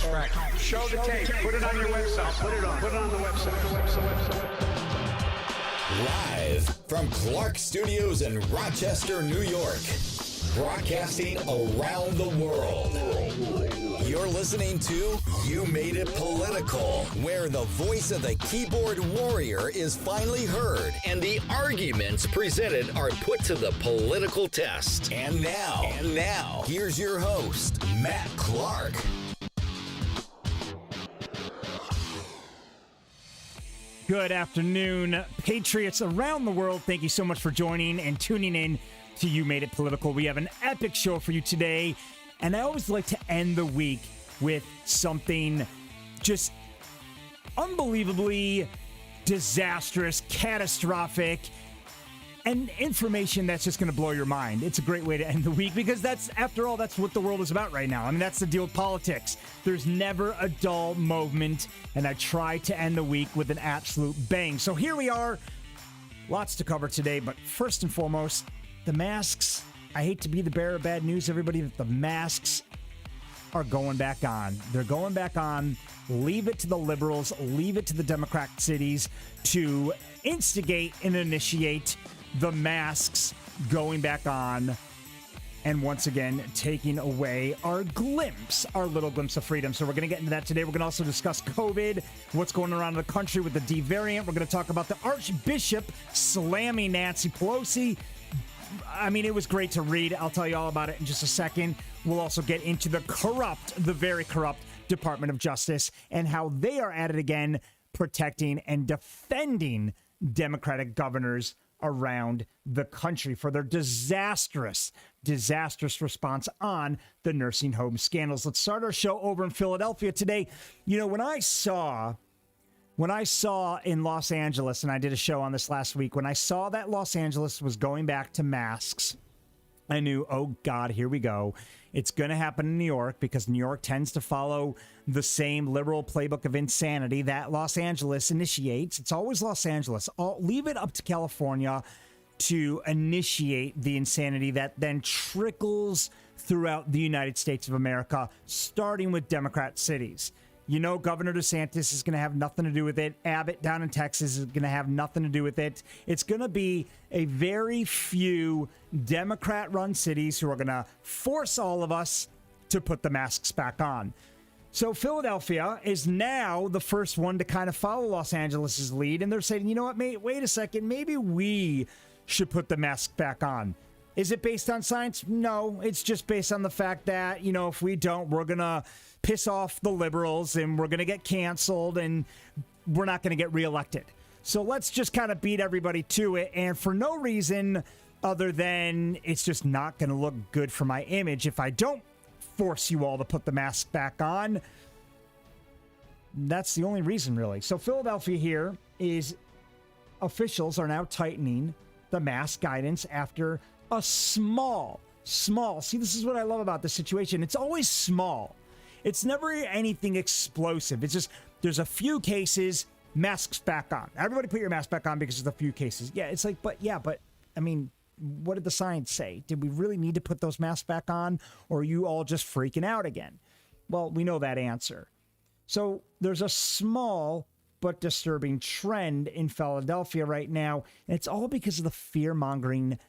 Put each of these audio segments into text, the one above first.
distraction. Show the tape. Put it on your website. Put it on the website. Live from Clark Studios in Rochester, New York. Broadcasting around the world. You're listening to You Made It Political, where the voice of the keyboard warrior is finally heard and the arguments presented are put to the political test. And now, here's your host, Matt Clark. Good afternoon, patriots around the world. Thank you so much for joining and tuning in to You Made It Political. We have an epic show for you today, and I always like to end the week with something just unbelievably disastrous, catastrophic, and information that's just going to blow your mind. It's a great way to end the week because after all, that's what the world is about right now. I mean, that's the deal with politics. There's never a dull moment, and I try to end the week with an absolute bang. So here we are. Lots to cover today, but first and foremost, the masks. I hate to be the bearer of bad news, everybody, that the masks are going back on. They're going back on. Leave it to the liberals, leave it to the Democrat cities to instigate and initiate the masks going back on, and once again taking away our little glimpse of freedom. So we're going to get into that today. We're going to also discuss COVID, what's going around in the country with the D variant. We're going to talk about the Archbishop slamming Nancy Pelosi. I mean, it was great to read. I'll tell you all about it in just a second. We'll also get into the very corrupt Department of Justice and how they are at it again, protecting and defending Democratic governors around the country for their disastrous response on the nursing home scandals. Let's start our show over in Philadelphia today. You know, when I saw in Los Angeles, and I did a show on this last week, when I saw that Los Angeles was going back to masks, I knew, oh God, here we go. It's going to happen in New York because New York tends to follow the same liberal playbook of insanity that Los Angeles initiates. It's always Los Angeles. Leave it up to California to initiate the insanity that then trickles throughout the United States of America, starting with Democrat cities. You know, Governor DeSantis is going to have nothing to do with it. Abbott down in Texas is going to have nothing to do with it. It's going to be a very few Democrat-run cities who are going to force all of us to put the masks back on. So Philadelphia is now the first one to kind of follow Los Angeles' lead. And they're saying, you know what, wait a second, maybe we should put the mask back on. Is it based on science? No, it's just based on the fact that, you know, if we don't, we're going to piss off the liberals and we're going to get canceled and we're not going to get reelected. So let's just kind of beat everybody to it. And for no reason other than it's just not going to look good for my image if I don't force you all to put the mask back on. That's the only reason, really. So Philadelphia here is officials are now tightening the mask guidance after a small. See, this is what I love about this situation. It's always small. It's never anything explosive. It's just there's a few cases, masks back on. Everybody put your mask back on because there's a few cases. Yeah, it's like, but I mean, what did the science say? Did we really need to put those masks back on, or are you all just freaking out again? Well, we know that answer. So there's a small but disturbing trend in Philadelphia right now, and it's all because of the fear-mongering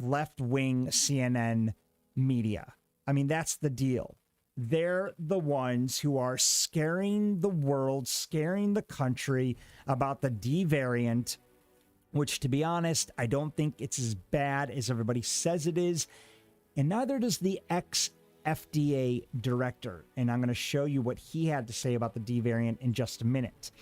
left-wing CNN media. I mean, that's the deal. They're the ones who are scaring the world, scaring the country about the D variant, which, to be honest, I don't think it's as bad as everybody says it is. And neither does the ex-FDA director. And I'm going to show you what he had to say about the D variant in just a minute.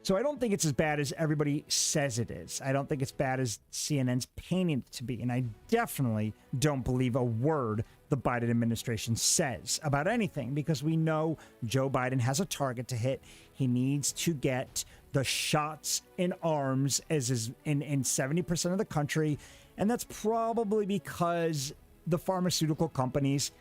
So I don't think it's as bad as everybody says it is. I don't think it's bad as CNN's painting it to be. And I definitely don't believe a word the Biden administration says about anything, because we know Joe Biden has a target to hit. He needs to get the shots in arms as is in 70% of the country. And that's probably because the pharmaceutical companies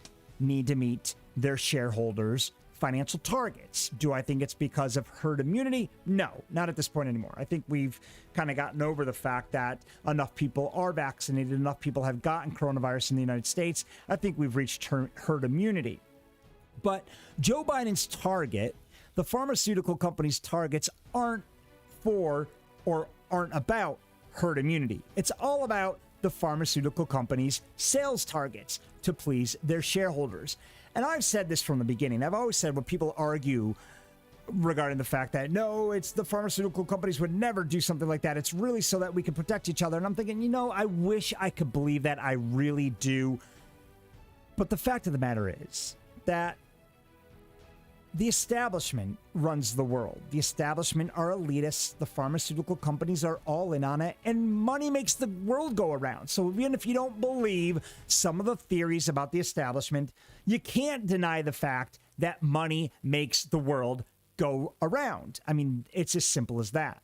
need to meet their shareholders' financial targets. Do I think it's because of herd immunity? No, not at this point anymore. I think we've kind of gotten over the fact that enough people are vaccinated, enough people have gotten coronavirus in the United States. I think we've reached herd immunity. But Joe Biden's target, the pharmaceutical company's targets, aren't for or aren't about herd immunity. It's all about the pharmaceutical company's sales targets to please their shareholders. And I've said this from the beginning. I've always said when people argue regarding the fact that, no, it's the pharmaceutical companies would never do something like that. It's really so that we can protect each other. And I'm thinking, I wish I could believe that. I really do. But the fact of the matter is that the establishment runs the world. The establishment are elitists. The pharmaceutical companies are all in on it. And money makes the world go around. So even if you don't believe some of the theories about the establishment, you can't deny the fact that money makes the world go around. I mean, it's as simple as that.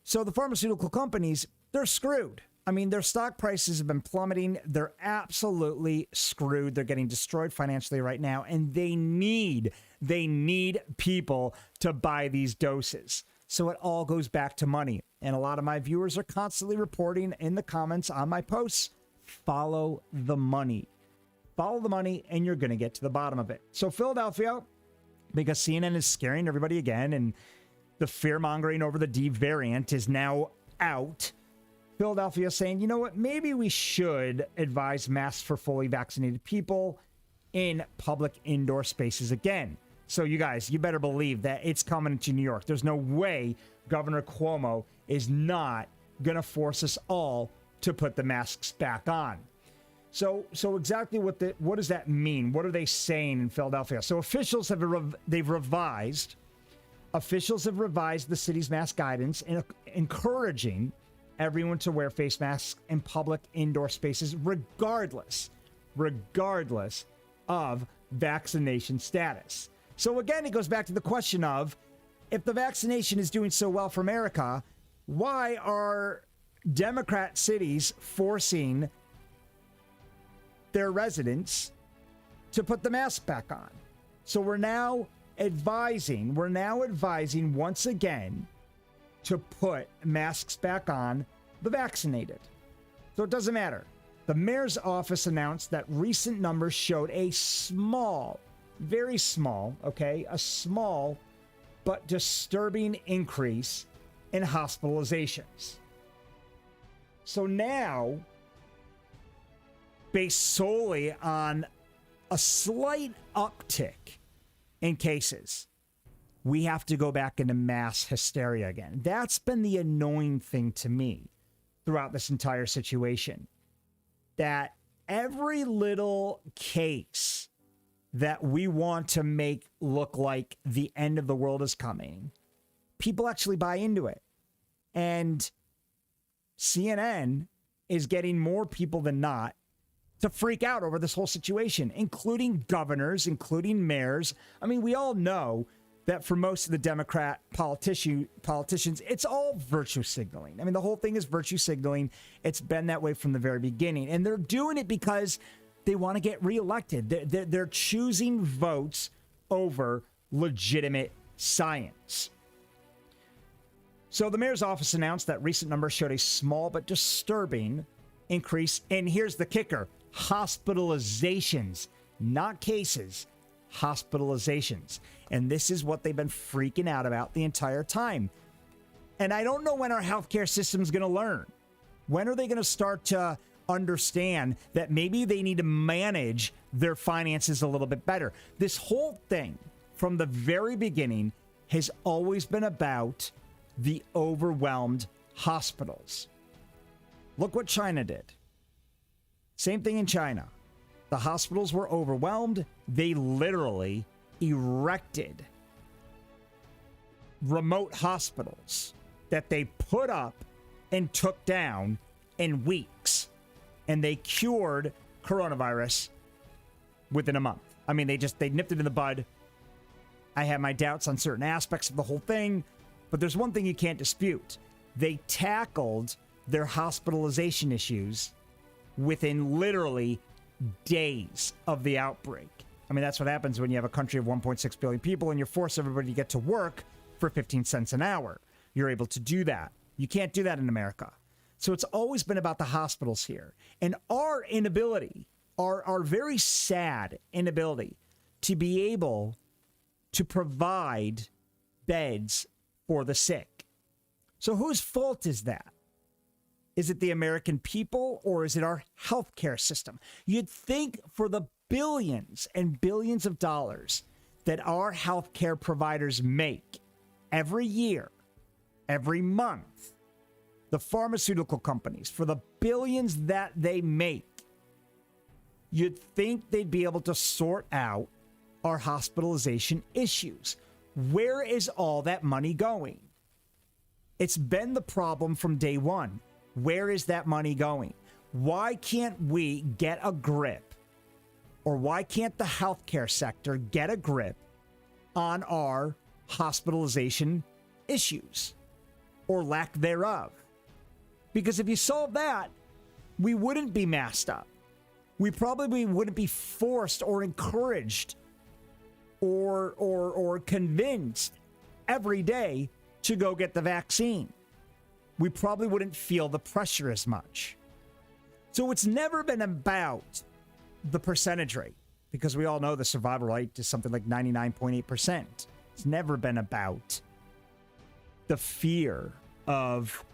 So the pharmaceutical companies, they're screwed. I mean, their stock prices have been plummeting. They're absolutely screwed. They're getting destroyed financially right now, and they need people to buy these doses. So it all goes back to money. And a lot of my viewers are constantly reporting in the comments on my posts, follow the money. Follow the money, and you're going to get to the bottom of it. So Philadelphia, because CNN is scaring everybody again, and the fear-mongering over the D variant is now out. Philadelphia saying, you know what, maybe we should advise masks for fully vaccinated people in public indoor spaces again. So you guys, you better believe that it's coming to New York. There's no way Governor Cuomo is not going to force us all to put the masks back on. So exactly what does that mean? What are they saying in Philadelphia? So officials have revised the city's mask guidance, encouraging everyone to wear face masks in public indoor spaces, regardless of vaccination status. So again, it goes back to the question of, if the vaccination is doing so well for America, why are Democrat cities forcing their residents to put the mask back on? So we're now advising once again to put masks back on the vaccinated. So it doesn't matter. The mayor's office announced that recent numbers showed a small, very small, a small but disturbing increase in hospitalizations. So now, based solely on a slight uptick in cases, we have to go back into mass hysteria again. That's been the annoying thing to me throughout this entire situation. That every little case that we want to make look like the end of the world is coming, people actually buy into it. And CNN is getting more people than not to freak out over this whole situation, including governors, including mayors. I mean, we all know that for most of the Democrat politicians, it's all virtue signaling. I mean, the whole thing is virtue signaling. It's been that way from the very beginning. And they're doing it because they want to get reelected. They're choosing votes over legitimate science. So the mayor's office announced that recent numbers showed a small but disturbing increase. And here's the kicker: hospitalizations, not cases, hospitalizations. And this is what they've been freaking out about the entire time. And I don't know when our healthcare system is going to learn. When are they going to start to understand that maybe they need to manage their finances a little bit better? This whole thing from the very beginning has always been about the overwhelmed hospitals. Look what China did. Same thing in China. The hospitals were overwhelmed. They literally erected remote hospitals that they put up and took down in weeks. And they cured coronavirus within a month. I mean, they nipped it in the bud. I have my doubts on certain aspects of the whole thing, but there's one thing you can't dispute. They tackled their hospitalization issues within literally days of the outbreak. I mean, that's what happens when you have a country of 1.6 billion people and you force everybody to get to work for 15 cents an hour. You're able to do that. You can't do that in America. So it's always been about the hospitals here. And our inability, our very sad inability to be able to provide beds for the sick. So whose fault is that? Is it the American people or is it our healthcare system? You'd think for the billions and billions of dollars that our healthcare providers make every year, every month, the pharmaceutical companies, for the billions that they make, you'd think they'd be able to sort out our hospitalization issues. Where is all that money going? It's been the problem from day one. Where is that money going? Why can't we get a grip, or why can't the healthcare sector get a grip on our hospitalization issues or lack thereof? Because if you solve that, we wouldn't be masked up. We probably wouldn't be forced or encouraged or convinced every day to go get the vaccine. We probably wouldn't feel the pressure as much. So it's never been about the percentage rate, because we all know the survival rate is something like 99.8%. It's never been about the fear of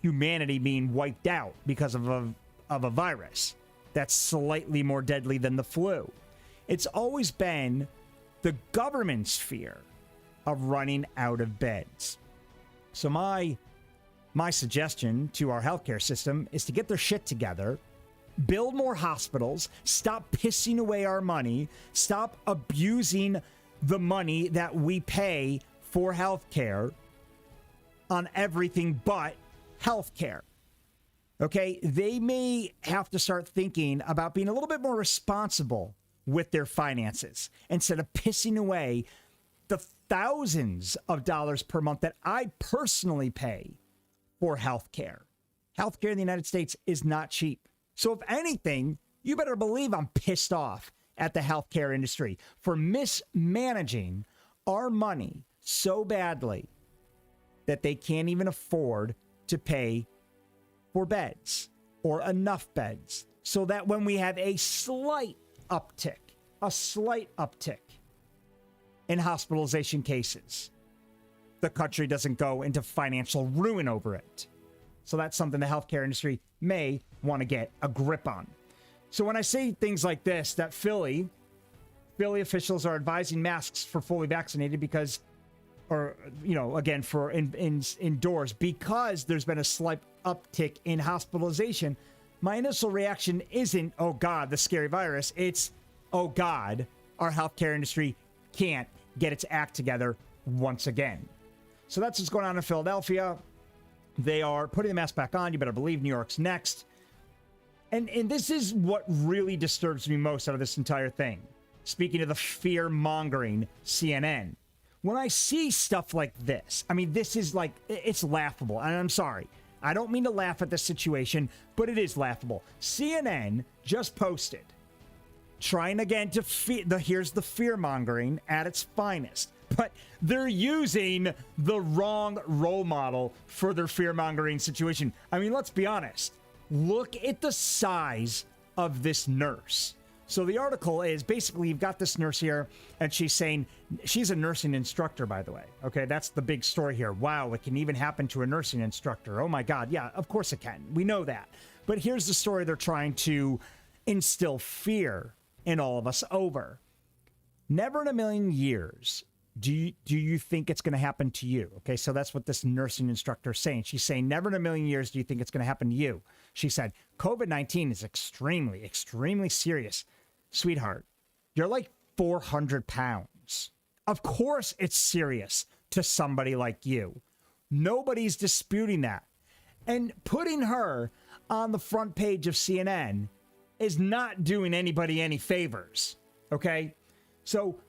humanity being wiped out because of a virus that's slightly more deadly than the flu. It's always been the government's fear of running out of beds. So my suggestion to our healthcare system is to get their shit together, build more hospitals, stop pissing away our money, stop abusing the money that we pay for healthcare on everything but healthcare. Okay, they may have to start thinking about being a little bit more responsible with their finances instead of pissing away the thousands of dollars per month that I personally pay for healthcare. Healthcare in the United States is not cheap. So if anything, you better believe I'm pissed off at the healthcare industry for mismanaging our money so badly that they can't even afford to pay for beds or enough beds, so that when we have a slight uptick in hospitalization cases, the country doesn't go into financial ruin over it. So that's something the healthcare industry may want to get a grip on. So when I say things like this, that Philly officials are advising masks for fully vaccinated because, or, you know, again, for indoors, because there's been a slight uptick in hospitalization, my initial reaction isn't, oh God, the scary virus. It's, oh God, our healthcare industry can't get its act together once again. So that's what's going on in Philadelphia. They are putting the mask back on. You better believe New York's next. And this is what really disturbs me most out of this entire thing. Speaking of the fear-mongering CNN. When I see stuff like this, I mean, this is like, it's laughable. And I'm sorry. I don't mean to laugh at the situation, but it is laughable. CNN just posted, trying again to here's the fear-mongering at its finest. But they're using the wrong role model for their fear-mongering situation. I mean, let's be honest. Look at the size of this nurse. So the article is basically, you've got this nurse here, and she's saying, she's a nursing instructor, by the way. Okay, that's the big story here. Wow, it can even happen to a nursing instructor. Oh my God, yeah, of course it can. We know that. But here's the story they're trying to instill fear in all of us over. Never in a million years do you think it's going to happen to you? Okay, so that's what this nursing instructor is saying. She's saying, never in a million years do you think it's going to happen to you. She said, COVID-19 is extremely, extremely serious. Sweetheart, you're like 400 pounds. Of course it's serious to somebody like you. Nobody's disputing that. And putting her on the front page of CNN is not doing anybody any favors, okay? So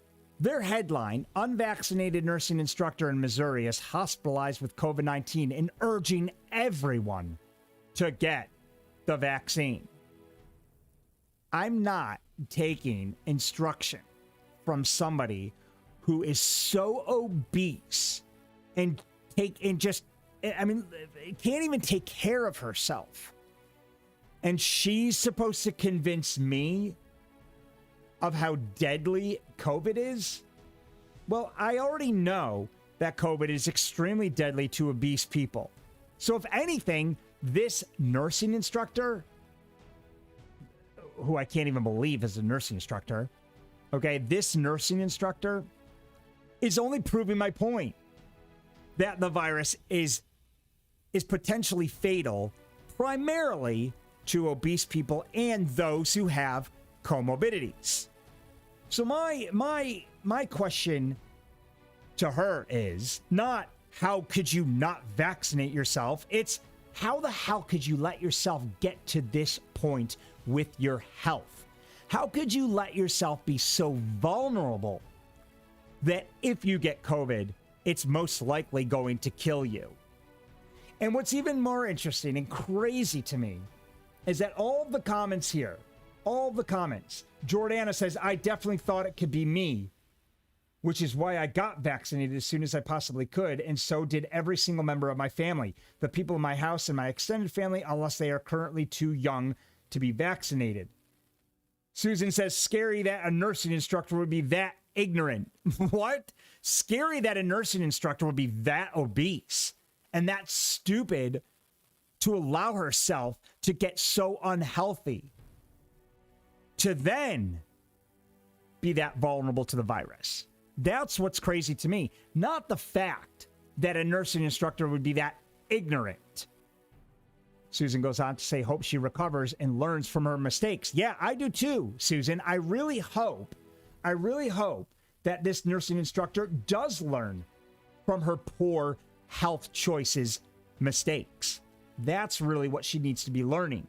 their headline, unvaccinated nursing instructor in Missouri is hospitalized with COVID-19 and urging everyone to get the vaccine. I'm not taking instruction from somebody who is so obese and can't even take care of herself. And she's supposed to convince me of how deadly COVID is? Well, I already know that COVID is extremely deadly to obese people. So if anything, this nursing instructor, who I can't even believe is a nursing instructor, okay, this nursing instructor is only proving my point that the virus is potentially fatal primarily to obese people and those who have comorbidities. So my question to her is not how could you not vaccinate yourself? It's how the hell could you let yourself get to this point with your health? How could you let yourself be so vulnerable that if you get COVID, it's most likely going to kill you? And what's even more interesting and crazy to me is that all of the comments here, all of the comments, Jordana says, I definitely thought it could be me, which is why I got vaccinated as soon as I possibly could, and so did every single member of my family, the people in my house and my extended family, unless they are currently too young to be vaccinated. Susan says, scary that a nursing instructor would be that ignorant. What? Scary that a nursing instructor would be that obese and that stupid to allow herself to get so unhealthy to then be that vulnerable to the virus. That's what's crazy to me, not the fact that a nursing instructor would be that ignorant. Susan goes on to say, hope she recovers and learns from her mistakes. Yeah, I do too, Susan. I really hope that this nursing instructor does learn from her poor health choices mistakes. That's really what she needs to be learning.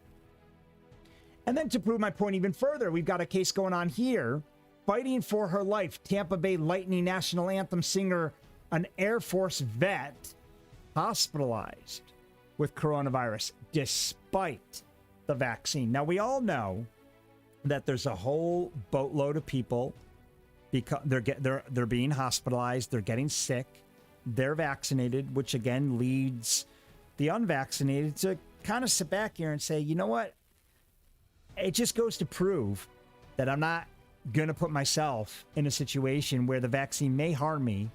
And then to prove my point even further, we've got a case going on here. Fighting for her life, Tampa Bay Lightning national anthem singer, an Air Force vet, hospitalized with coronavirus despite the vaccine. Now, we all know that there's a whole boatload of people because they're being hospitalized, they're getting sick, they're vaccinated, which again leads the unvaccinated to kind of sit back here and say, you know what? It just goes to prove that I'm not going to put myself in a situation where the vaccine may harm me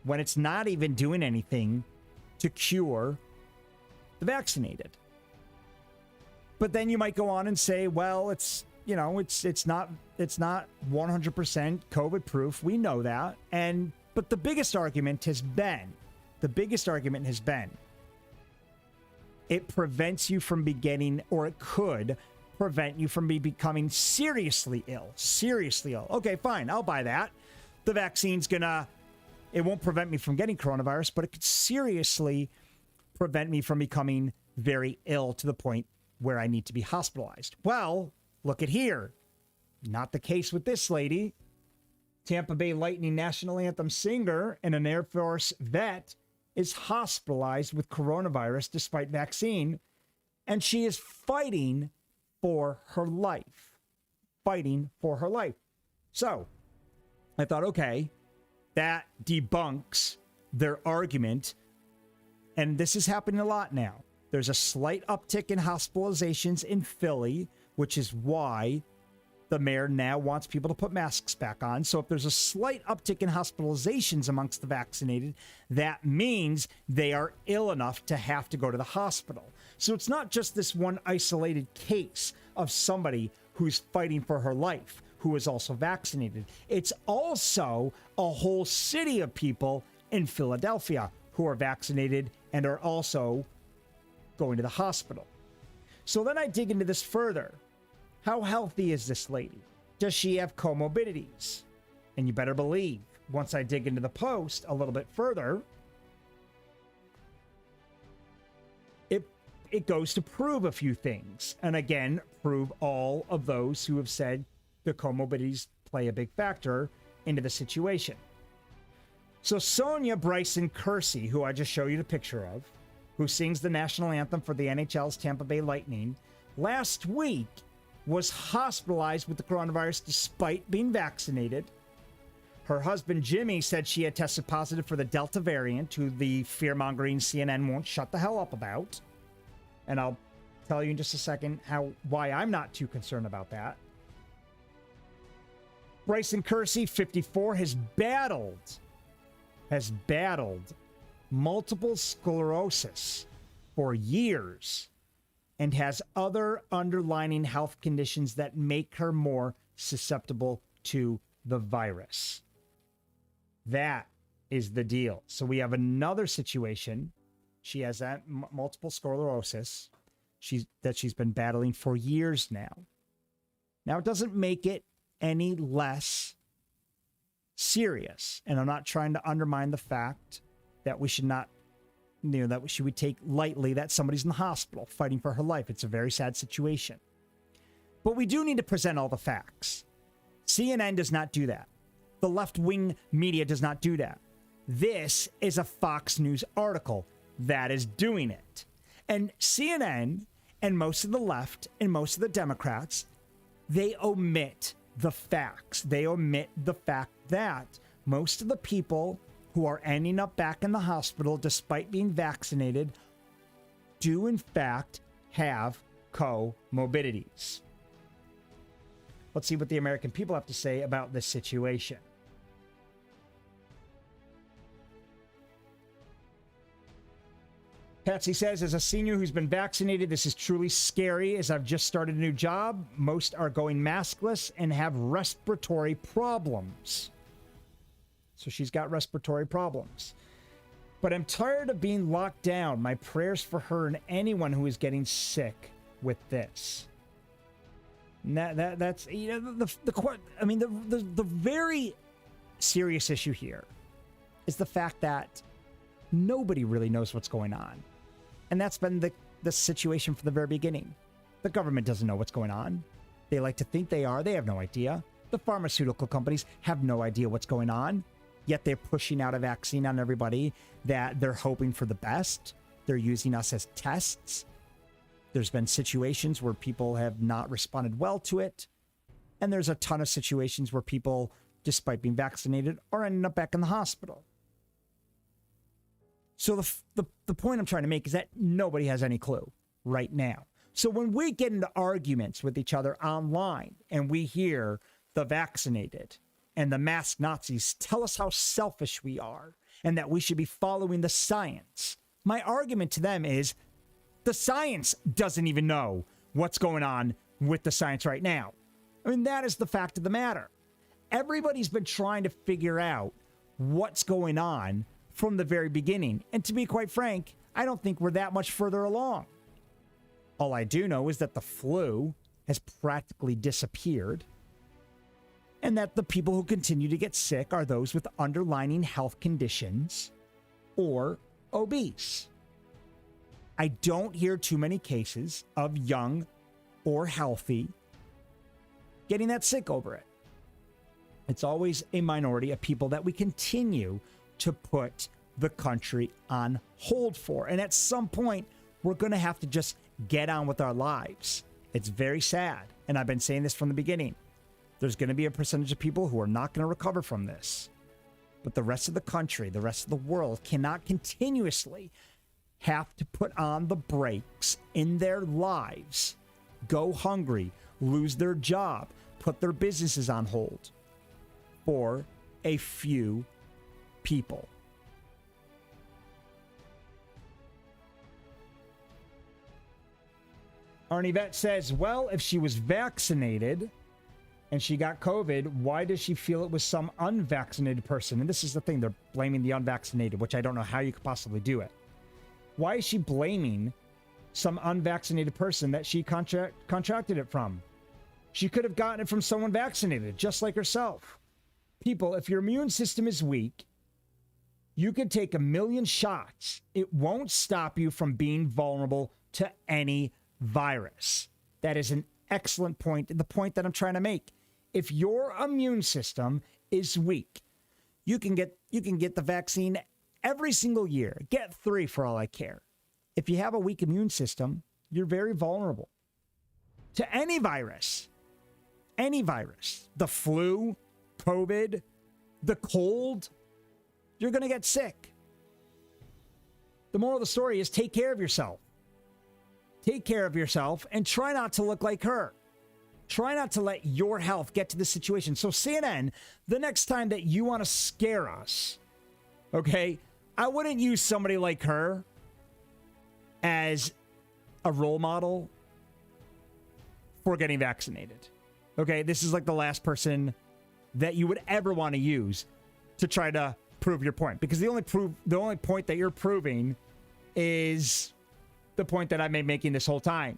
when it's not even doing anything to cure the vaccinated. But then you might go on and say, well, it's not 100% COVID proof. We know that. But the biggest argument has been it prevents you from beginning, or it could prevent you from becoming seriously ill. Okay, fine. I'll buy that. The vaccine's it won't prevent me from getting coronavirus, but it could seriously prevent me from becoming very ill to the point where I need to be hospitalized. Well, look at here. Not the case with this lady. Tampa Bay Lightning national anthem singer and an Air Force vet is hospitalized with coronavirus despite vaccine, and she is fighting for her life. So I thought, okay, that debunks their argument. And this is happening a lot now. There's a slight uptick in hospitalizations in Philly, which is why the mayor now wants people to put masks back on. So if there's a slight uptick in hospitalizations amongst the vaccinated, that means they are ill enough to have to go to the hospital. So it's not just this one isolated case of somebody who's fighting for her life, who is also vaccinated. It's also a whole city of people in Philadelphia who are vaccinated and are also going to the hospital. So then I dig into this further. How healthy is this lady? Does she have comorbidities? And you better believe, once I dig into the post a little bit further, it goes to prove a few things. And again, prove all of those who have said the comorbidities play a big factor into the situation. So Sonia Bryson Kersey, who I just showed you the picture of, who sings the national anthem for the NHL's Tampa Bay Lightning, last week was hospitalized with the coronavirus despite being vaccinated. Her husband, Jimmy, said she had tested positive for the Delta variant, who the fear-mongering CNN won't shut the hell up about. And I'll tell you in just a second why I'm not too concerned about that. Bryson Kersey, 54, has battled multiple sclerosis for years and has other underlying health conditions that make her more susceptible to the virus. That is the deal. So we have another situation. She has that multiple sclerosis she's been battling for years now. Now, it doesn't make it any less serious. And I'm not trying to undermine the fact that we should not, that we take lightly that somebody's in the hospital fighting for her life. It's a very sad situation. But we do need to present all the facts. CNN does not do that. The left-wing media does not do that. This is a Fox News article that is doing it. And CNN and most of the left and most of the Democrats, they omit the facts. They omit the fact that most of the people who are ending up back in the hospital despite being vaccinated do in fact have comorbidities. Let's see what the American people have to say about this situation. Patsy says, as a senior who's been vaccinated, this is truly scary as I've just started a new job. Most are going maskless and have respiratory problems. So she's got respiratory problems. But I'm tired of being locked down. My prayers for her and anyone who is getting sick with this. And that's the very serious issue here is the fact that nobody really knows what's going on. And that's been the situation from the very beginning. The government doesn't know what's going on. They like to think they are. They have no idea. The pharmaceutical companies have no idea what's going on. Yet they're pushing out a vaccine on everybody that they're hoping for the best. They're using us as tests. There's been situations where people have not responded well to it. And there's a ton of situations where people, despite being vaccinated, are ending up back in the hospital. So the point I'm trying to make is that nobody has any clue right now. So when we get into arguments with each other online and we hear the vaccinated and the masked Nazis tell us how selfish we are and that we should be following the science, my argument to them is the science doesn't even know what's going on with the science right now. I mean, that is the fact of the matter. Everybody's been trying to figure out what's going on from the very beginning. And to be quite frank, I don't think we're that much further along. All I do know is that the flu has practically disappeared and that the people who continue to get sick are those with underlying health conditions or obese. I don't hear too many cases of young or healthy getting that sick over it. It's always a minority of people that we continue to put the country on hold for. And at some point, we're going to have to just get on with our lives. It's very sad. And I've been saying this from the beginning. There's going to be a percentage of people who are not going to recover from this. But the rest of the country, the rest of the world cannot continuously have to put on the brakes in their lives, go hungry, lose their job, put their businesses on hold for a few people. Arnie says, well, if she was vaccinated and she got COVID, why does she feel it was some unvaccinated person? And this is the thing, they're blaming the unvaccinated, which I don't know how you could possibly do it. Why is she blaming some unvaccinated person that she contracted it from? She could have gotten it from someone vaccinated, just like herself. People, if your immune system is weak, you could take 1 million shots. It won't stop you from being vulnerable to any virus. That is an excellent point. The point that I'm trying to make. If your immune system is weak, you can get the vaccine every single year. Get 3 for all I care. If you have a weak immune system, you're very vulnerable to any virus. Any virus. The flu, COVID, the cold. You're going to get sick. The moral of the story is take care of yourself. Take care of yourself and try not to look like her. Try not to let your health get to the situation. So CNN, the next time that you want to scare us, okay, I wouldn't use somebody like her as a role model for getting vaccinated. Okay, this is like the last person that you would ever want to use to try to prove your point, because the only point that you're proving is the point that I've been making this whole time.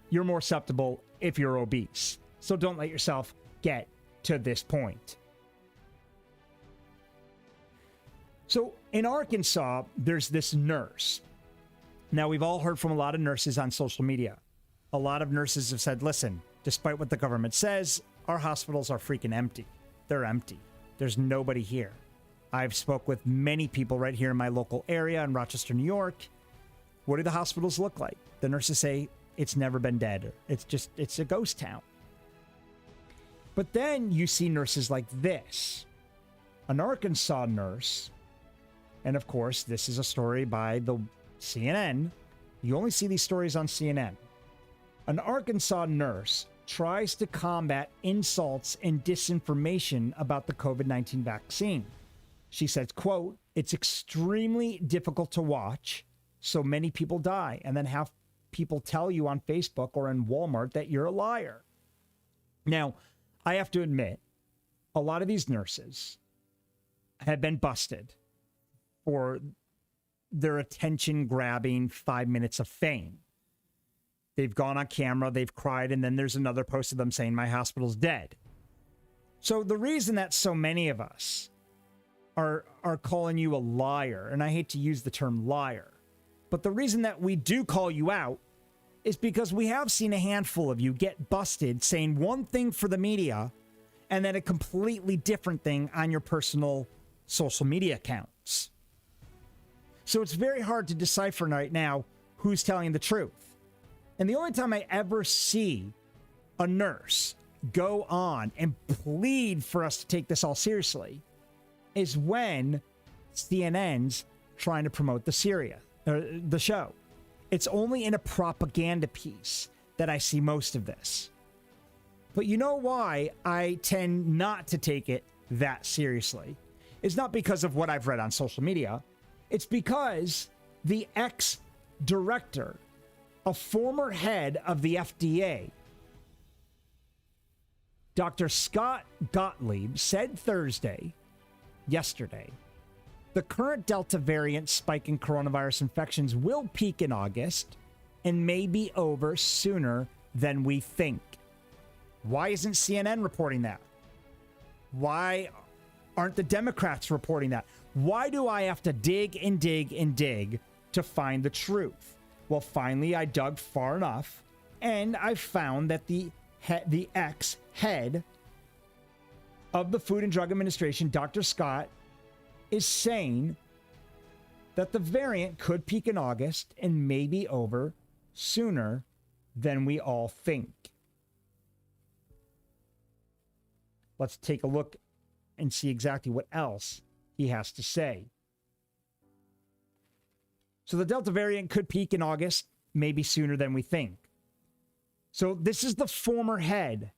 You're more susceptible if you're obese. So don't let yourself get to this point. So in Arkansas, there's this nurse. Now, we've all heard from a lot of nurses on social media. A lot of nurses have said, listen, despite what the government says, our hospitals are freaking empty. They're empty. There's nobody here. I've spoke with many people right here in my local area in Rochester, New York. What do the hospitals look like? The nurses say it's never been dead. It's a ghost town. But then you see nurses like this. An Arkansas nurse, and of course, this is a story by the CNN. You only see these stories on CNN. An Arkansas nurse tries to combat insults and disinformation about the COVID-19 vaccine. She says, quote, "It's extremely difficult to watch. So many people die, and then have people tell you on Facebook or in Walmart that you're a liar." Now, I have to admit, a lot of these nurses have been busted for their attention-grabbing 5 minutes of fame. They've gone on camera, they've cried, and then there's another post of them saying, my hospital's dead. So the reason that so many of us are calling you a liar, and I hate to use the term liar, but the reason that we do call you out is because we have seen a handful of you get busted saying one thing for the media and then a completely different thing on your personal social media accounts. So it's very hard to decipher right now who's telling the truth. And the only time I ever see a nurse go on and plead for us to take this all seriously is when CNN's trying to promote the show. It's only in a propaganda piece that I see most of this. But you know why I tend not to take it that seriously? It's not because of what I've read on social media. It's because the ex-director, a former head of the FDA, Dr. Scott Gottlieb, said yesterday, the current Delta variant spike in coronavirus infections will peak in August and may be over sooner than we think. Why isn't CNN reporting that? Why aren't the Democrats reporting that? Why do I have to dig and dig and dig to find the truth? Well, finally, I dug far enough, and I found that the ex-head of the Food and Drug Administration, Dr. Scott, is saying that the variant could peak in August and may be over sooner than we all think. Let's take a look and see exactly what else he has to say. So the Delta variant could peak in August, maybe sooner than we think. So this is the former head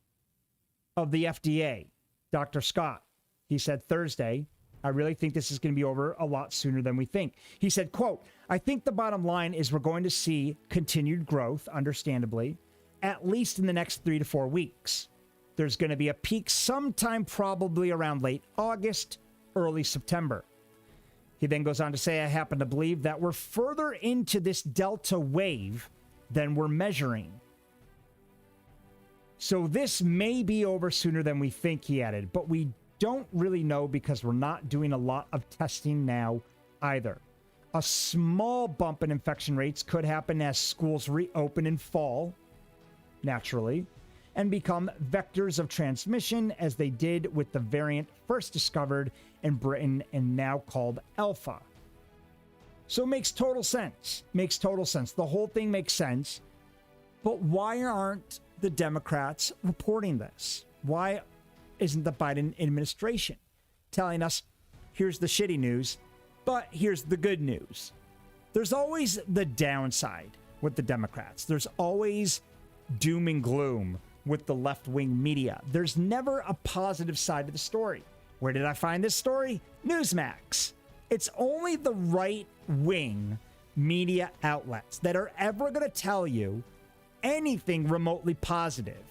of the FDA, Dr. Scott. He said Thursday, I really think this is going to be over a lot sooner than we think. He said, quote, I think the bottom line is we're going to see continued growth, understandably, at least in the next 3 to 4 weeks. There's going to be a peak sometime probably around late August, early September. He then goes on to say, I happen to believe that we're further into this Delta wave than we're measuring. So this may be over sooner than we think, he added, but we don't really know because we're not doing a lot of testing now either. A small bump in infection rates could happen as schools reopen in fall, naturally, and become vectors of transmission as they did with the variant first discovered in Britain and now called Alpha. So it makes total sense. Makes total sense. The whole thing makes sense. But why aren't the Democrats reporting this? Why isn't the Biden administration telling us, here's the shitty news, but here's the good news? There's always the downside with the Democrats. There's always doom and gloom with the left-wing media. There's never a positive side to the story. Where did I find this story? Newsmax. It's only the right-wing media outlets that are ever going to tell you anything remotely positive,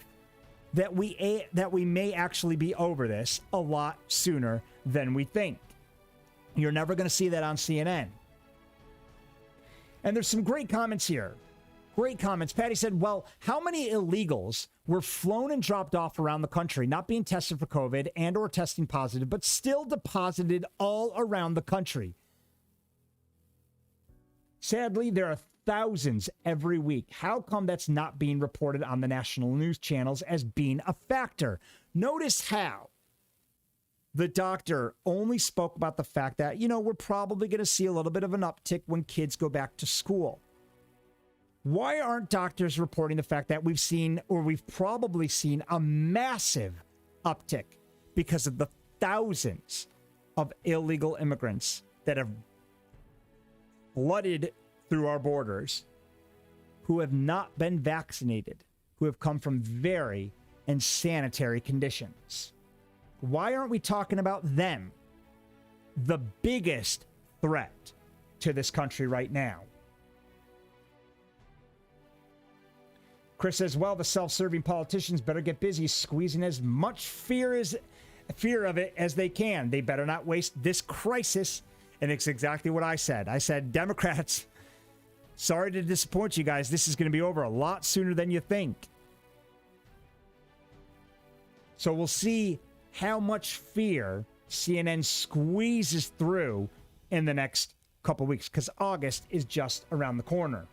that we may actually be over this a lot sooner than we think. You're never going to see that on CNN. And there's some great comments here. Great comments. Patty said, well, how many illegals were flown and dropped off around the country, not being tested for COVID and or testing positive, but still deposited all around the country? Sadly, there are thousands every week. How come that's not being reported on the national news channels as being a factor? Notice how the doctor only spoke about the fact that, we're probably going to see a little bit of an uptick when kids go back to school. Why aren't doctors reporting the fact that we've probably seen a massive uptick because of the thousands of illegal immigrants that have flooded through our borders, who have not been vaccinated, who have come from very unsanitary conditions? Why aren't we talking about them? The biggest threat to this country right now. Chris says, well, the self-serving politicians better get busy squeezing as much fear of it as they can. They better not waste this crisis. And it's exactly what I said. I said, Democrats, sorry to disappoint you guys. This is going to be over a lot sooner than you think. So we'll see how much fear CNN squeezes through in the next couple weeks, because August is just around the corner.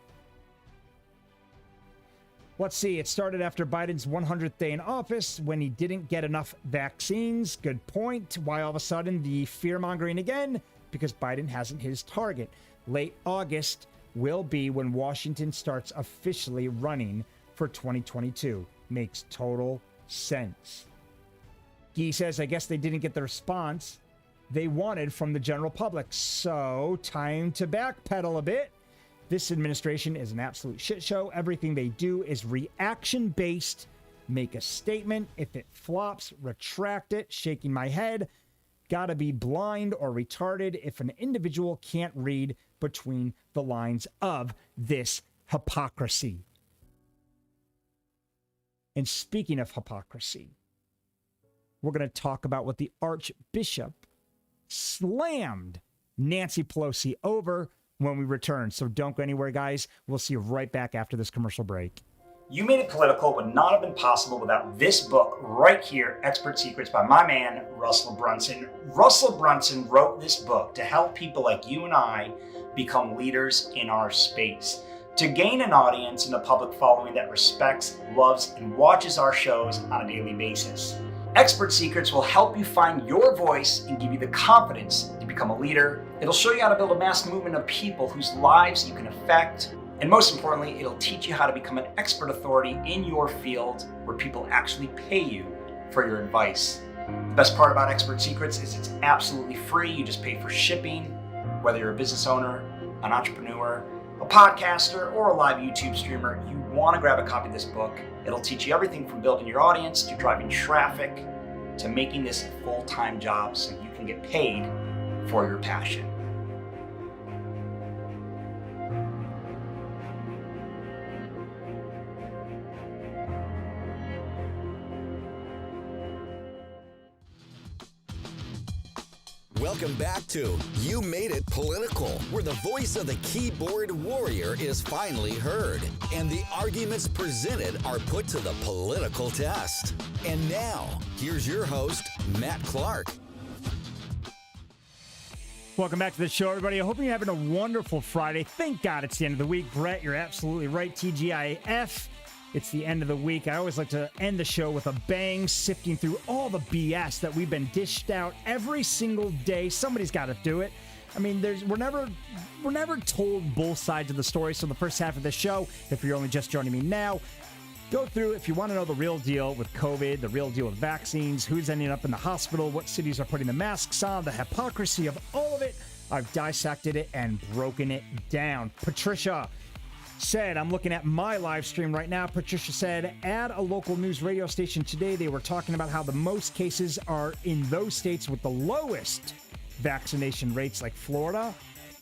Let's see. It started after Biden's 100th day in office when he didn't get enough vaccines. Good point. Why all of a sudden the fear-mongering again? Because Biden hasn't hit his target. Late August will be when Washington starts officially running for 2022. Makes total sense. Guy says, I guess they didn't get the response they wanted from the general public. So time to backpedal a bit. This administration is an absolute shit show. Everything they do is reaction-based. Make a statement. If it flops, retract it. Shaking my head. Gotta be blind or retarded if an individual can't read between the lines of this hypocrisy. And speaking of hypocrisy, we're going to talk about what the Archbishop slammed Nancy Pelosi over when we return. So don't go anywhere, guys. We'll see you right back after this commercial break. You Made It Political would not have been possible without this book right here, Expert Secrets by my man, Russell Brunson. Russell Brunson wrote this book to help people like you and I become leaders in our space, to gain an audience and a public following that respects, loves, and watches our shows on a daily basis. Expert Secrets will help you find your voice and give you the confidence to become a leader. It'll show you how to build a mass movement of people whose lives you can affect. And most importantly, it'll teach you how to become an expert authority in your field where people actually pay you for your advice. The best part about Expert Secrets is it's absolutely free. You just pay for shipping, whether you're a business owner, an entrepreneur, a podcaster, or a live YouTube streamer. You want to grab a copy of this book. It'll teach you everything from building your audience to driving traffic to making this a full-time job so you can get paid for your passion. Welcome back to You Made It Political, where the voice of the keyboard warrior is finally heard, and the arguments presented are put to the political test. And now, here's your host, Matt Clark. Welcome back to the show, everybody. I hope you're having a wonderful Friday. Thank God it's the end of the week. Brett, you're absolutely right. TGIF. It's the end of the week. I always like to end the show with a bang, sifting through all the BS that we've been dished out every single day. Somebody's got to do it. I mean, we're never told both sides of the story. So the first half of the show, if you're only just joining me now, go through if you want to know the real deal with COVID, the real deal with vaccines, who's ending up in the hospital, what cities are putting the masks on, the hypocrisy of all of it. I've dissected it and broken it down. Patricia said, I'm looking at my live stream right now. Patricia said, at a local news radio station today, they were talking about how the most cases are in those states with the lowest vaccination rates, like Florida,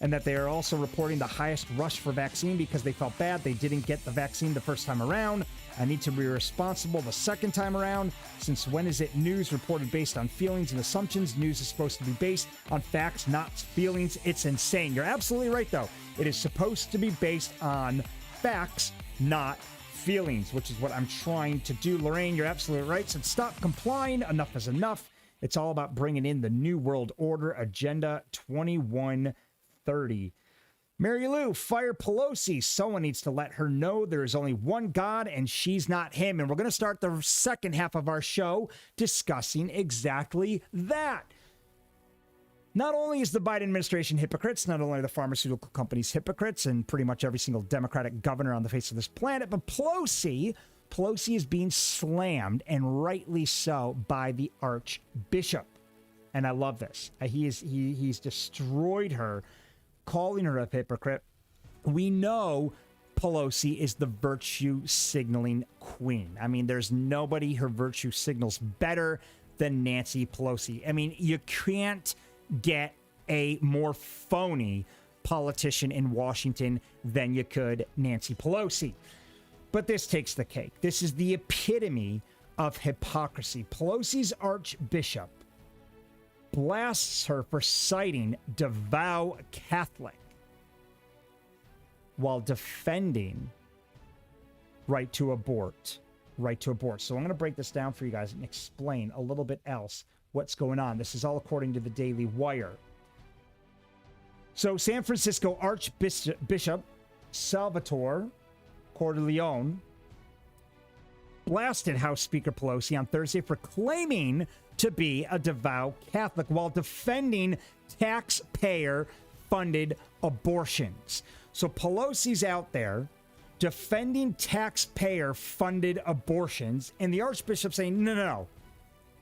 and that they are also reporting the highest rush for vaccine because they felt bad they didn't get the vaccine the first time around. I need to be responsible the second time around. Since when is it news reported based on feelings and assumptions? News is supposed to be based on facts, not feelings. It's insane. You're absolutely right, though. It is supposed to be based on facts, not feelings, which is what I'm trying to do. Lorraine, you're absolutely right. So stop complying. Enough is enough. It's all about bringing in the New World Order Agenda 2130. Mary Lou, fire Pelosi. Someone needs to let her know there is only one God and she's not him. And we're going to start the second half of our show discussing exactly that. Not only is the Biden administration hypocrites, not only are the pharmaceutical companies hypocrites and pretty much every single Democratic governor on the face of this planet, but Pelosi is being slammed, and rightly so, by the Archbishop. And I love this. He's destroyed her, calling her a hypocrite. We know Pelosi is the virtue signaling queen. I mean, there's nobody her virtue signals better than Nancy Pelosi. I mean, you can't get a more phony politician in Washington than you could Nancy Pelosi. But this takes the cake. This is the epitome of hypocrisy. Pelosi's Archbishop blasts her for citing devout Catholic while defending right to abort. So I'm going to break this down for you guys and explain a little bit else what's going on. This is all according to the Daily Wire. So San Francisco Archbishop Salvatore Cordileone blasted House Speaker Pelosi on Thursday for claiming to be a devout Catholic while defending taxpayer-funded abortions. So Pelosi's out there defending taxpayer-funded abortions, and the Archbishop saying, no.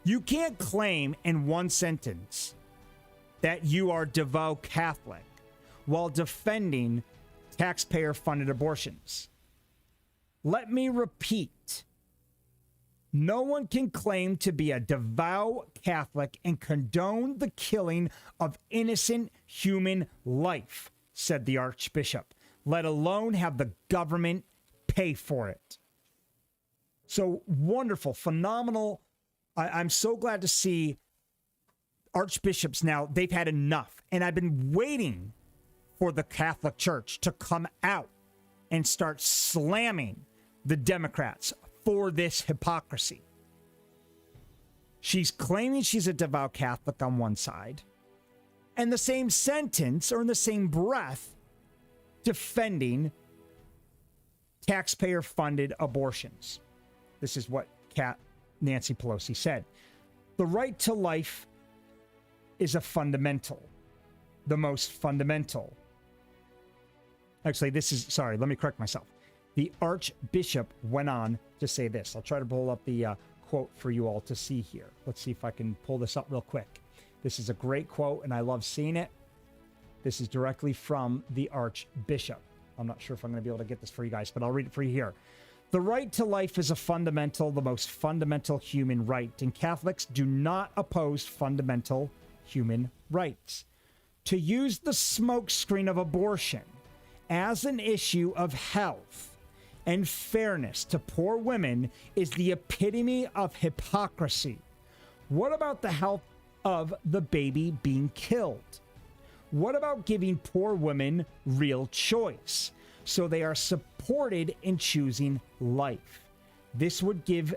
You can't claim in one sentence that you are devout Catholic while defending taxpayer-funded abortions. Let me repeat. No one can claim to be a devout Catholic and condone the killing of innocent human life, said the Archbishop, let alone have the government pay for it. So wonderful, phenomenal. I'm so glad to see archbishops now, they've had enough. And I've been waiting for the Catholic Church to come out and start slamming the Democrats for this hypocrisy. She's claiming she's a devout Catholic on one side, and the same sentence or in the same breath defending taxpayer-funded abortions. This is what Nancy Pelosi said. The right to life is a fundamental, the most fundamental. Actually, let me correct myself. The Archbishop went on to say this. I'll try to pull up the quote for you all to see here. Let's see if I can pull this up real quick. This is a great quote, and I love seeing it. This is directly from the Archbishop. I'm not sure if I'm going to be able to get this for you guys, but I'll read it for you here. The right to life is a fundamental, the most fundamental human right, and Catholics do not oppose fundamental human rights. To use the smokescreen of abortion as an issue of health and fairness to poor women is the epitome of hypocrisy. What about the health of the baby being killed? What about giving poor women real choice so they are supported in choosing life? This would give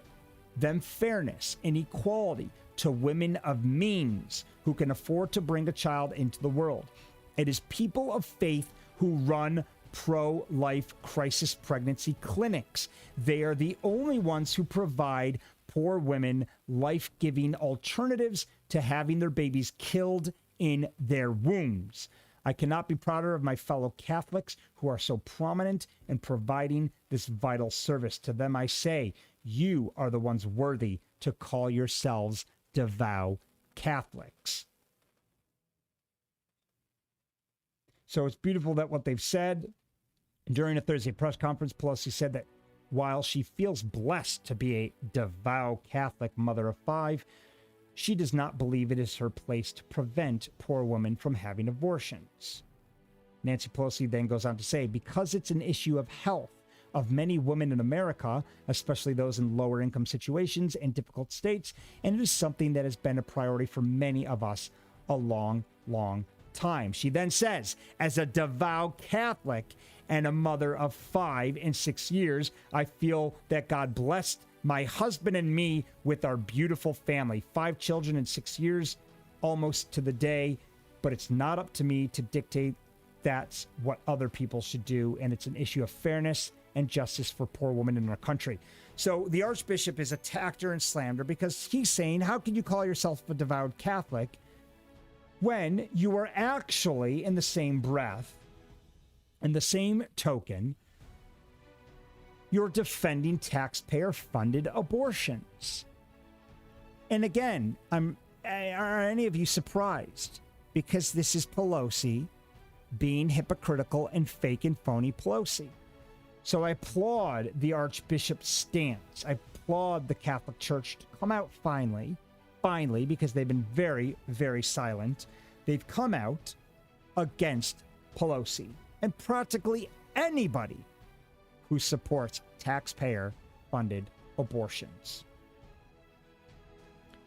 them fairness and equality to women of means who can afford to bring a child into the world. It is people of faith who run pro-life crisis pregnancy clinics. They are the only ones who provide poor women life-giving alternatives to having their babies killed in their wombs. I cannot be prouder of my fellow Catholics who are so prominent in providing this vital service. To them I say, you are the ones worthy to call yourselves devout Catholics. So it's beautiful that what they've said. During a Thursday press conference, Pelosi said that while she feels blessed to be a devout Catholic mother of 5, she does not believe it is her place to prevent poor women from having abortions. Nancy Pelosi then goes on to say, because it's an issue of health of many women in America, especially those in lower income situations and difficult states, and it is something that has been a priority for many of us a long, long time. She then says, as a devout Catholic and a mother of 5 in 6 years, I feel that God blessed my husband and me with our beautiful family, 5 children in 6 years, almost to the day, but it's not up to me to dictate that's what other people should do, and it's an issue of fairness and justice for poor women in our country. So the Archbishop has attacked her and slammed her because he's saying, how can you call yourself a devout Catholic when you are actually, in the same breath, in the same token, you're defending taxpayer-funded abortions? And again, are any of you surprised? Because this is Pelosi being hypocritical and fake and phony Pelosi. So I applaud the Archbishop's stance. I applaud the Catholic Church to come out finally, because they've been very, very silent. They've come out against Pelosi and practically anybody who supports taxpayer-funded abortions.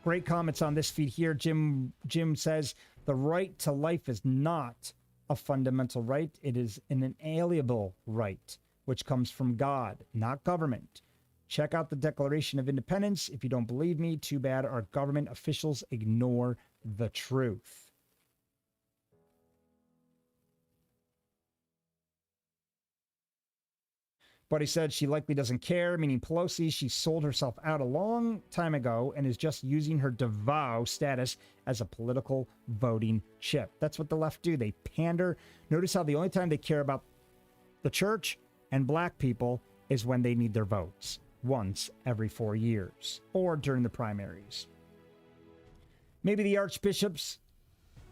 Great comments on this feed here. Jim says, the right to life is not a fundamental right. It is an inalienable right, which comes from God, not government. Check out the Declaration of Independence. If you don't believe me, too bad our government officials ignore the truth. But he said she likely doesn't care, meaning Pelosi. She sold herself out a long time ago and is just using her devout status as a political voting chip. That's what the left do. They pander. Notice how the only time they care about the church and black people is when they need their votes, once every 4 years or during the primaries. Maybe the archbishops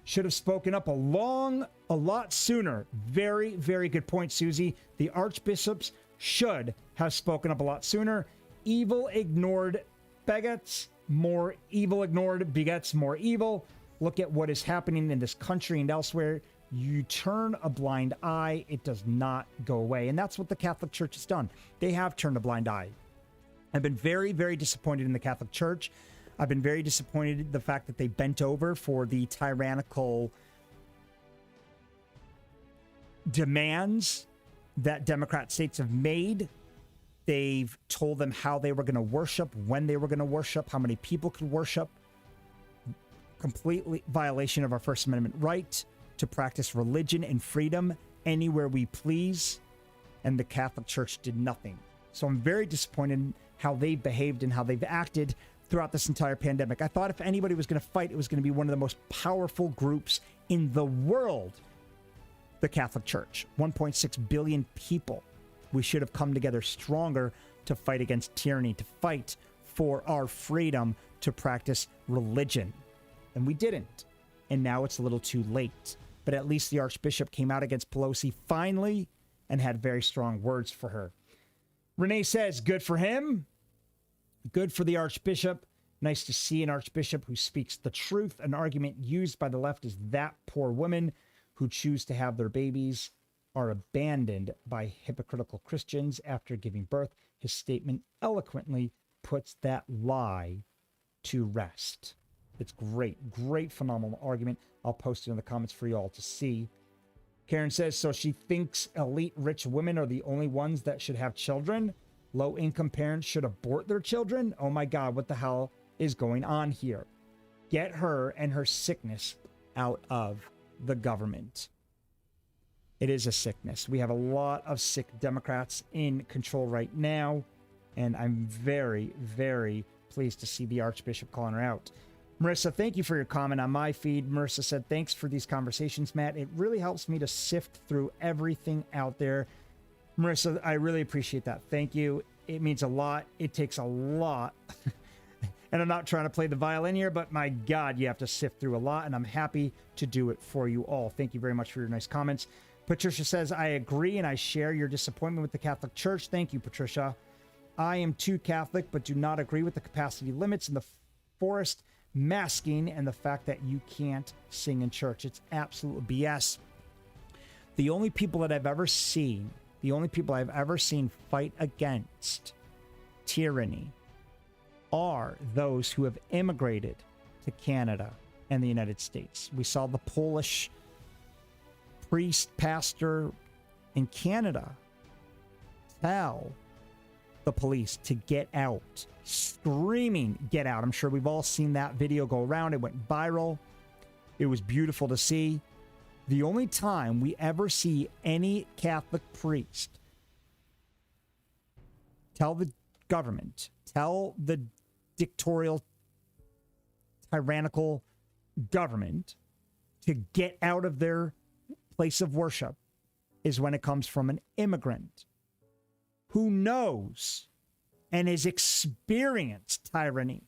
should have spoken up a lot sooner. Very, very good point, Susie. The archbishops should have spoken up a lot sooner. Evil ignored begets, more evil ignored begets more evil. Look at what is happening in this country and elsewhere. You turn a blind eye, it does not go away. And that's what the Catholic Church has done. They have turned a blind eye. I've been very, very disappointed in the Catholic Church. I've been very disappointed in the fact that they bent over for the tyrannical demands that Democrat states have made. They've told them how they were going to worship, when they were going to worship, how many people could worship. Completely violation of our First Amendment right to practice religion and freedom anywhere we please. And the Catholic Church did nothing. So I'm very disappointed in how they've behaved and how they've acted throughout this entire pandemic. I thought if anybody was going to fight, it was going to be one of the most powerful groups in the world, the Catholic Church. 1.6 billion people. We should have come together stronger to fight against tyranny, to fight for our freedom to practice religion. And we didn't. And now it's a little too late. But at least the Archbishop came out against Pelosi finally and had very strong words for her. Renee says, good for him. Good for the Archbishop. Nice to see an Archbishop who speaks the truth. An argument used by the left is that poor women who choose to have their babies are abandoned by hypocritical Christians after giving birth. His statement eloquently puts that lie to rest. It's great, phenomenal argument. I'll post it in the comments for you all to see. Karen says, so she thinks elite rich women are the only ones that should have children? Low-income parents should abort their children? Oh my God, what the hell is going on here? Get her and her sickness out of the government. It is a sickness. We have a lot of sick Democrats in control right now, and I'm very, very pleased to see the Archbishop calling her out. Marissa, thank you for your comment on my feed. Marissa said, thanks for these conversations, Matt. It really helps me to sift through everything out there. Marissa, I really appreciate that. Thank you. It means a lot. It takes a lot. And I'm not trying to play the violin here, but my God, you have to sift through a lot, and I'm happy to do it for you all. Thank you very much for your nice comments. Patricia says, I agree and I share your disappointment with the Catholic Church. Thank you, Patricia. I am too Catholic, but do not agree with the capacity limits in the forest masking and the fact that you can't sing in church. It's absolute BS. The only people that I've ever seen fight against tyranny are those who have immigrated to Canada and the United States. We saw the Polish priest, pastor in Canada tell the police to get out, screaming, get out. I'm sure we've all seen that video go around. It went viral. It was beautiful to see. The only time we ever see any Catholic priest tell the government, tell the dictatorial, tyrannical government to get out of their place of worship is when it comes from an immigrant who knows and has experienced tyranny,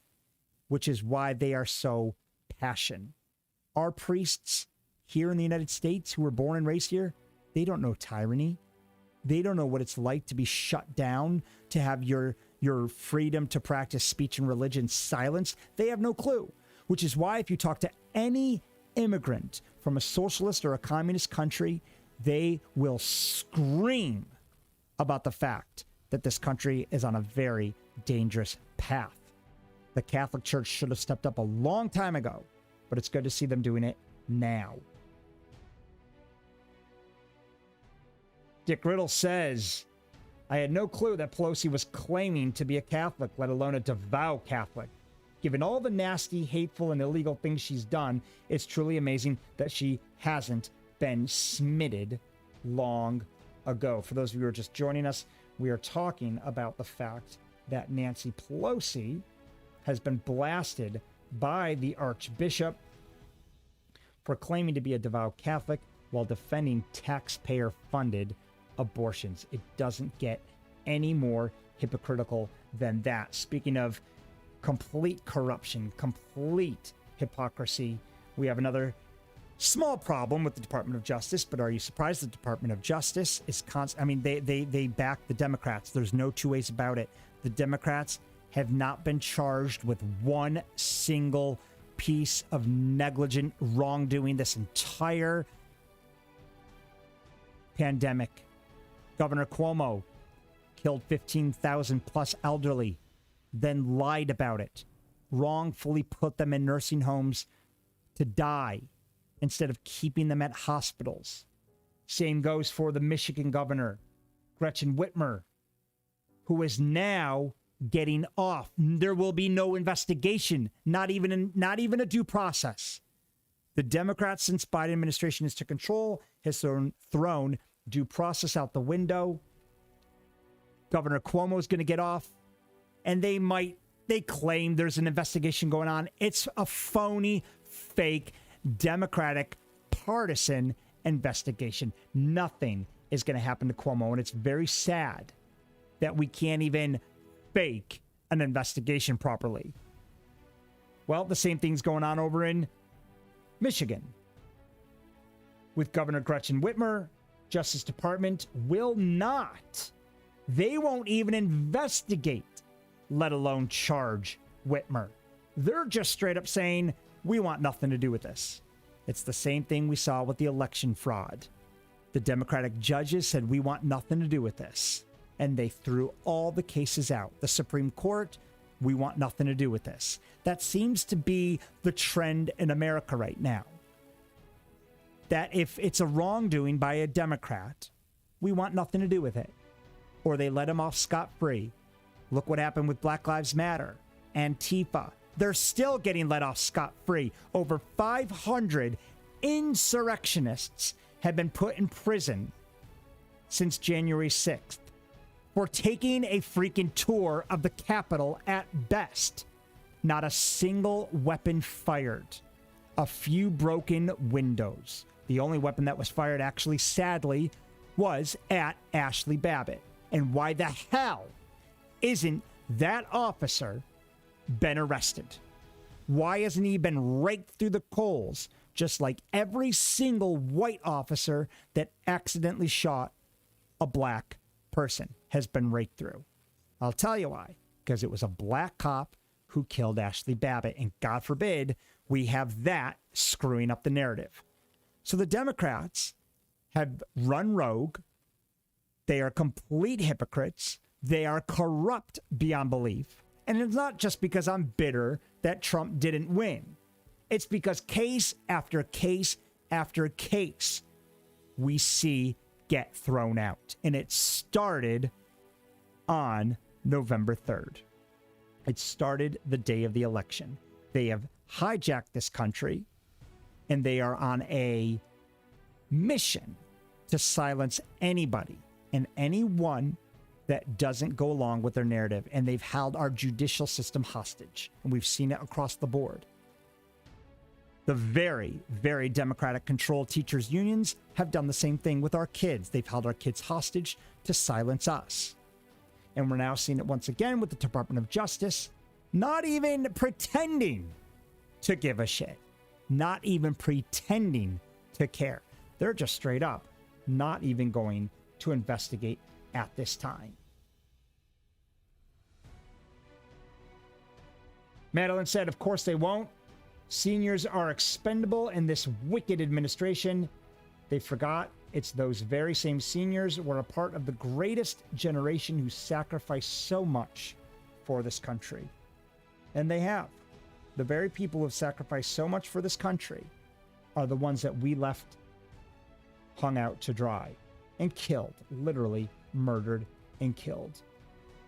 which is why they are so passionate. Our priests here in the United States who were born and raised here, they don't know tyranny. They don't know what it's like to be shut down, to have your freedom to practice speech and religion silenced. They have no clue, which is why if you talk to any immigrant from a socialist or a communist country, they will scream about the fact that this country is on a very dangerous path. The Catholic Church should have stepped up a long time ago, but it's good to see them doing it now. Dick Riddle says, I had no clue that Pelosi was claiming to be a Catholic, let alone a devout Catholic. Given all the nasty, hateful, and illegal things she's done, it's truly amazing that she hasn't been smitted long ago. For those of you who are just joining us, we are talking about the fact that Nancy Pelosi has been blasted by the Archbishop for claiming to be a devout Catholic while defending taxpayer-funded abortions. It doesn't get any more hypocritical than that. Speaking of complete corruption, complete hypocrisy, we have another small problem with the Department of Justice, but are you surprised the Department of Justice is they back the Democrats. There's no two ways about it. The Democrats have not been charged with one single piece of negligent wrongdoing this entire pandemic. Governor Cuomo killed 15,000 plus elderly, then lied about it, wrongfully put them in nursing homes to die instead of keeping them at hospitals. Same goes for the Michigan governor, Gretchen Whitmer, who is now getting off. There will be no investigation, not even a due process. The Democrats, since Biden administration is to control, has thrown due process out the window. Governor Cuomo is going to get off, and they claim there's an investigation going on. It's a phony, fake, Democratic, partisan investigation. Nothing is going to happen to Cuomo, and it's very sad that we can't even fake an investigation properly. Well, the same thing's going on over in Michigan with Governor Gretchen Whitmer. Justice Department will not. They won't even investigate, let alone charge Whitmer. They're just straight up saying, we want nothing to do with this. It's the same thing we saw with the election fraud. The Democratic judges said, we want nothing to do with this. And they threw all the cases out. The Supreme Court, we want nothing to do with this. That seems to be the trend in America right now. That if it's a wrongdoing by a Democrat, we want nothing to do with it. Or they let him off scot-free. Look what happened with Black Lives Matter, Antifa. They're still getting let off scot-free. Over 500 insurrectionists have been put in prison since January 6th for taking a freaking tour of the Capitol at best. Not a single weapon fired. A few broken windows. The only weapon that was fired, actually, sadly, was at Ashley Babbitt. And why the hell isn't that officer been arrested? Why hasn't he been raked through the coals just like every single white officer that accidentally shot a black person has been raked through. I'll tell you why. Because it was a black cop who killed Ashley Babbitt. And God forbid we have that screwing up the narrative. So the Democrats have run rogue. They are complete hypocrites. They are corrupt beyond belief. And it's not just because I'm bitter that Trump didn't win. It's because case after case after case we see get thrown out. And it started on November 3rd. It started the day of the election. They have hijacked this country, and they are on a mission to silence anybody and anyone that doesn't go along with their narrative. And they've held our judicial system hostage, and we've seen it across the board. The very, very Democratic-controlled teachers' unions have done the same thing with our kids. They've held our kids hostage to silence us. And we're now seeing it once again with the Department of Justice, not even pretending to give a shit, not even pretending to care. They're just straight up not even going to investigate at this time. Madeline said, of course they won't. Seniors are expendable in this wicked administration. They forgot it's those very same seniors were a part of the greatest generation who sacrificed so much for this country. And they have. The very people who have sacrificed so much for this country are the ones that we left hung out to dry and killed, literally murdered and killed.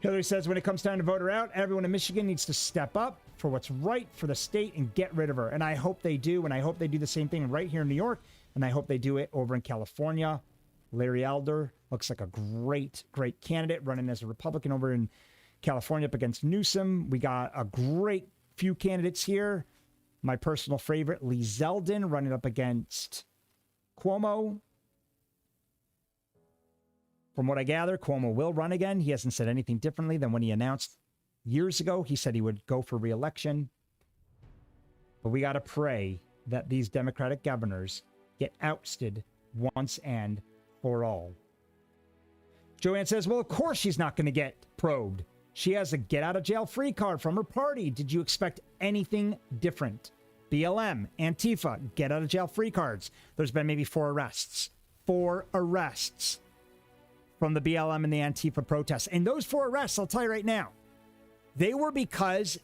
Hillary says when it comes time to vote her out, everyone in Michigan needs to step up for what's right for the state and get rid of her. And I hope they do. And I hope they do the same thing right here in New York. And I hope they do it over in California. Larry Elder looks like a great, great candidate running as a Republican over in California up against Newsom. We got a great few candidates here. My personal favorite, Lee Zeldin, running up against Cuomo. From what I gather, Cuomo will run again. He hasn't said anything differently than when he announced years ago. He said he would go for re-election. But we got to pray that these Democratic governors get ousted once and for all. Joanne says, well, of course she's not going to get probed. She has a get-out-of-jail-free card from her party. Did you expect anything different? BLM, Antifa, get-out-of-jail-free cards. There's been maybe 4 arrests. 4 arrests from the BLM and the Antifa protests. And those 4 arrests, I'll tell you right now, they were because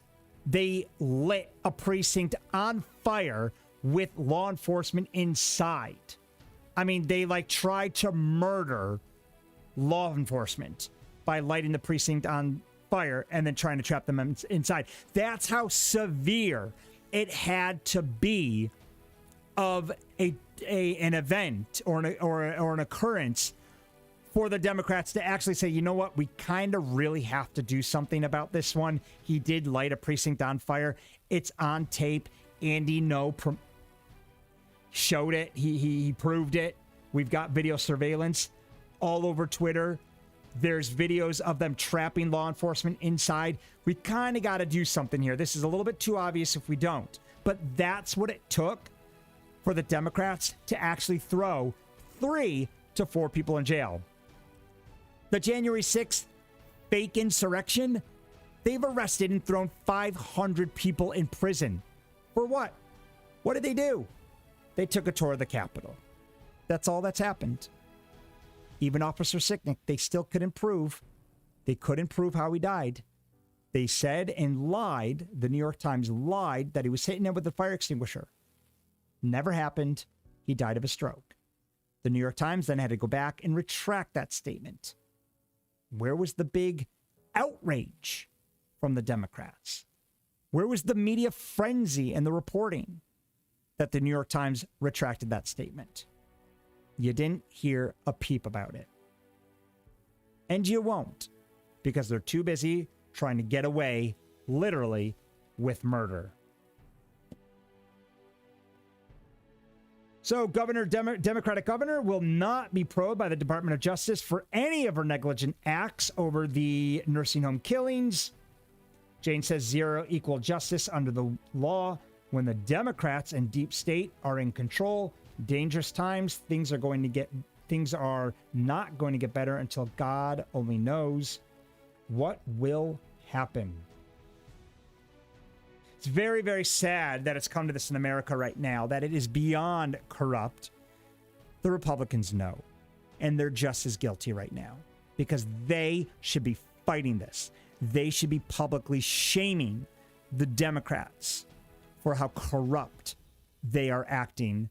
they lit a precinct on fire with law enforcement inside. I mean, they tried to murder law enforcement by lighting the precinct on fire and then trying to trap them inside. That's how severe it had to be of an event or an occurrence for the Democrats to actually say, you know what, we kind of really have to do something about this one. He did light a precinct on fire. It's on tape. Andy showed it. He proved it. We've got video surveillance all over Twitter. There's videos of them trapping law enforcement inside. We kind of got to do something here. This is a little bit too obvious if we don't. But that's what it took for the Democrats to actually throw 3 to 4 people in jail. The January 6th fake insurrection, they've arrested and thrown 500 people in prison. For what? What did they do? They took a tour of the Capitol. That's all that's happened. Even Officer Sicknick, they still couldn't prove. They couldn't prove how he died. They said and lied, the New York Times lied, that he was hitting him with a fire extinguisher. Never happened. He died of a stroke. The New York Times then had to go back and retract that statement. Where was the big outrage from the Democrats? Where was the media frenzy and the reporting that the New York Times retracted that statement? You didn't hear a peep about it. And you won't, because they're too busy trying to get away, literally, with murder. So, Democratic governor will not be probed by the Department of Justice for any of her negligent acts over the nursing home killings. Jane says 0 equal justice under the law. When the Democrats and deep state are in control, dangerous times, things are not going to get better until God only knows what will happen. It's very, very sad that it's come to this in America right now, that it is beyond corrupt. The Republicans know, and they're just as guilty right now because they should be fighting this. They should be publicly shaming the Democrats for how corrupt they are acting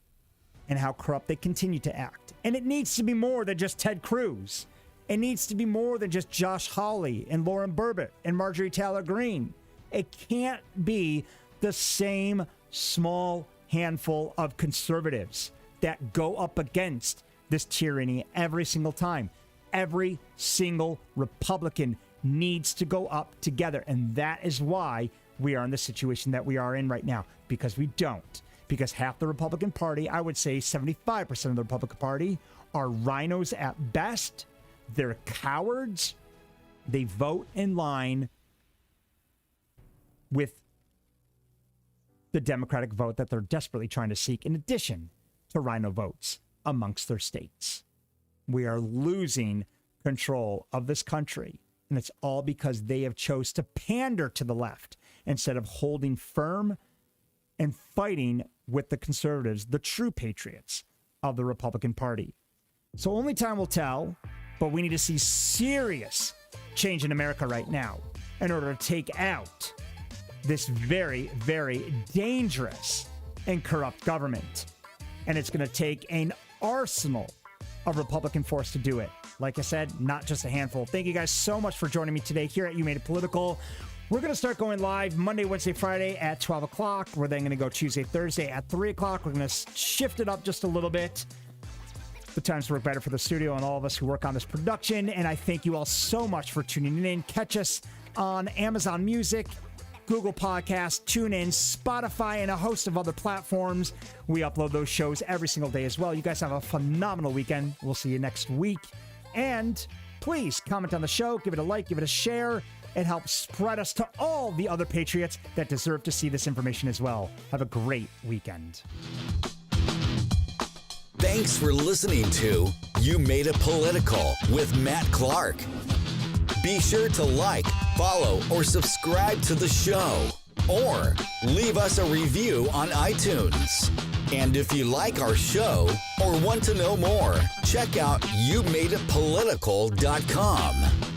and how corrupt they continue to act. And it needs to be more than just Ted Cruz. It needs to be more than just Josh Hawley and Lauren Burbett and Marjorie Taylor Greene. It can't be the same small handful of conservatives that go up against this tyranny every single time. Every single Republican needs to go up together. And that is why we are in the situation that we are in right now, because we don't. Because half the Republican Party, I would say 75% of the Republican Party, are rhinos at best. They're cowards. They vote in line with the Democratic vote that they're desperately trying to seek, in addition to rhino votes amongst their states. We are losing control of this country, and it's all because they have chose to pander to the left instead of holding firm and fighting with the conservatives, the true patriots of the Republican Party. So only time will tell, but we need to see serious change in America right now in order to take out this very, very dangerous and corrupt government. And it's going to take an arsenal of Republican force to do it. Like I said, not just a handful. Thank you guys so much for joining me today here at You Made It Political. We're going to start going live Monday, Wednesday, Friday at 12 o'clock. We're then going to go Tuesday, Thursday at 3 o'clock. We're going to shift it up just a little bit. The times work better for the studio and all of us who work on this production. And I thank you all so much for tuning in. Catch us on Amazon Music, Google Podcasts, TuneIn, Spotify, and a host of other platforms. We upload those shows every single day as well. You guys have a phenomenal weekend. We'll see you next week. And please comment on the show, give it a like, give it a share. It helps spread us to all the other patriots that deserve to see this information as well. Have a great weekend. Thanks for listening to You Made It Political with Matt Clark. Be sure to like, follow, or subscribe to the show, or leave us a review on iTunes. And if you like our show or want to know more, check out YouMadeItPolitical.com.